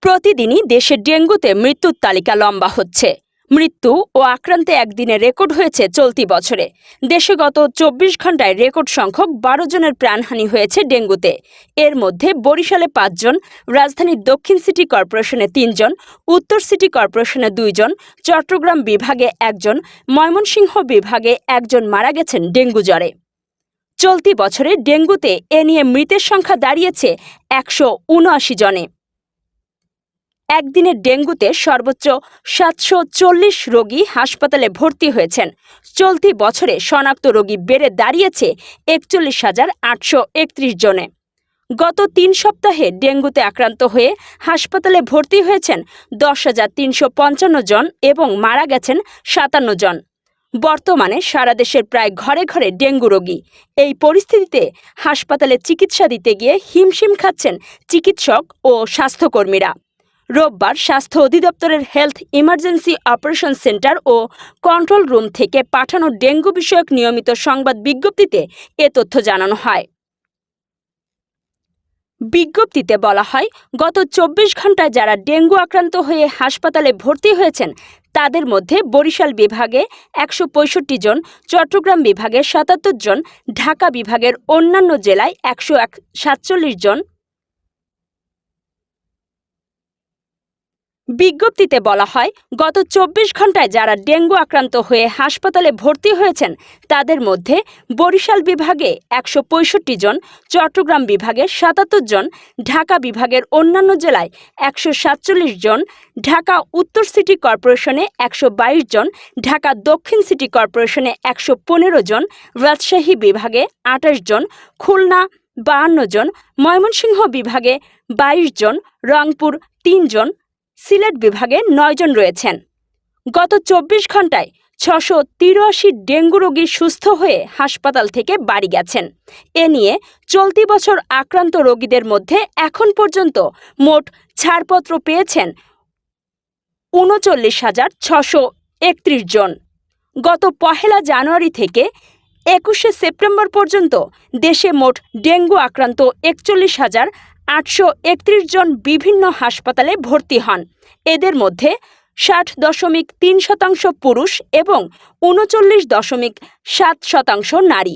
প্রতিদিনই দেশে ডেঙ্গুতে মৃত্যুর তালিকা লম্বা হচ্ছে। মৃত্যু ও আক্রান্তে একদিনে রেকর্ড হয়েছে চলতি বছরে। দেশে গত ২৪ ঘন্টায় রেকর্ড সংখ্যক ১২ জনের প্রাণহানি হয়েছে ডেঙ্গুতে। এর মধ্যে বরিশালে ৫ জন, রাজধানীর দক্ষিণ সিটি কর্পোরেশনে ৩ জন, উত্তর সিটি কর্পোরেশনে ২ জন, চট্টগ্রাম বিভাগে ১ জন, ময়মনসিংহ বিভাগে ১ জন মারা গেছেন ডেঙ্গু জ্বরে। চলতি বছরে ডেঙ্গুতে এ নিয়ে মৃতের সংখ্যা দাঁড়িয়েছে ১৭৯ জনে। একদিনে ডেঙ্গুতে সর্বোচ্চ ৭৪০ রোগী হাসপাতালে ভর্তি হয়েছেন। চলতি বছরে শনাক্ত রোগী বেড়ে দাঁড়িয়েছে ৪১,৮৩১ জনে। গত ৩ সপ্তাহে ডেঙ্গুতে আক্রান্ত হয়ে হাসপাতালে ভর্তি হয়েছেন ১০,৩৫৫ জন এবং মারা গেছেন ৫৭ জন। বর্তমানে সারা দেশের প্রায় ঘরে ঘরে ডেঙ্গু রোগী। এই পরিস্থিতিতে হাসপাতালে চিকিৎসা দিতে গিয়ে হিমশিম খাচ্ছেন চিকিৎসক ও স্বাস্থ্যকর্মীরা। রোববার স্বাস্থ্য অধিদপ্তরের হেলথ ইমার্জেন্সি অপারেশন সেন্টার ও কন্ট্রোল রুম থেকে পাঠানো ডেঙ্গু বিষয়ক নিয়মিত সংবাদ বিজ্ঞপ্তিতে এ তথ্য জানানো হয়। বিজ্ঞপ্তিতে বলা হয়, গত ২৪ ঘন্টায় যারা ডেঙ্গু আক্রান্ত হয়ে হাসপাতালে ভর্তি হয়েছেন তাদের মধ্যে বরিশাল বিভাগে ১৬৫ জন, চট্টগ্রাম বিভাগে ৭৭ জন, ঢাকা বিভাগের অন্যান্য জেলায় ১৪৭ জন। বিজ্ঞপ্তিতে বলা হয়, গত ২৪ ঘন্টায় যারা ডেঙ্গু আক্রান্ত হয়ে হাসপাতালে ভর্তি হয়েছেন তাদের মধ্যে বরিশাল বিভাগে ১৬৫ জন, চট্টগ্রাম বিভাগে ৭৭ জন, ঢাকা বিভাগের অন্যান্য জেলায় ১৪৭ জন, ঢাকা উত্তর সিটি কর্পোরেশনে ১২২ জন, ঢাকা দক্ষিণ সিটি কর্পোরেশনে ১১৫ জন, রাজশাহী বিভাগে ২৮ জন, খুলনা ৫২ জন, ময়মনসিংহ বিভাগে ২২ জন, রংপুর ৩ জন, সিলেট বিভাগে ৯ জন রয়েছেন। গত ২৪ ঘন্টায় ৬৮৩ ডেঙ্গু রোগী সুস্থ হয়ে হাসপাতাল থেকে বাড়ি গেছেন। এ নিয়ে চলতি বছর আক্রান্ত রোগীদের মধ্যে এখন পর্যন্ত মোট ছাড়পত্র পেয়েছেন ৩৯,৬৩১ জন। গত ১ জানুয়ারি থেকে ২১ সেপ্টেম্বর পর্যন্ত দেশে মোট ডেঙ্গু আক্রান্ত ৪১,৮৩১ জন বিভিন্ন হাসপাতালে ভর্তি হন। এদের মধ্যে ৬০.৩% পুরুষ এবং ৩৯.৭% নারী।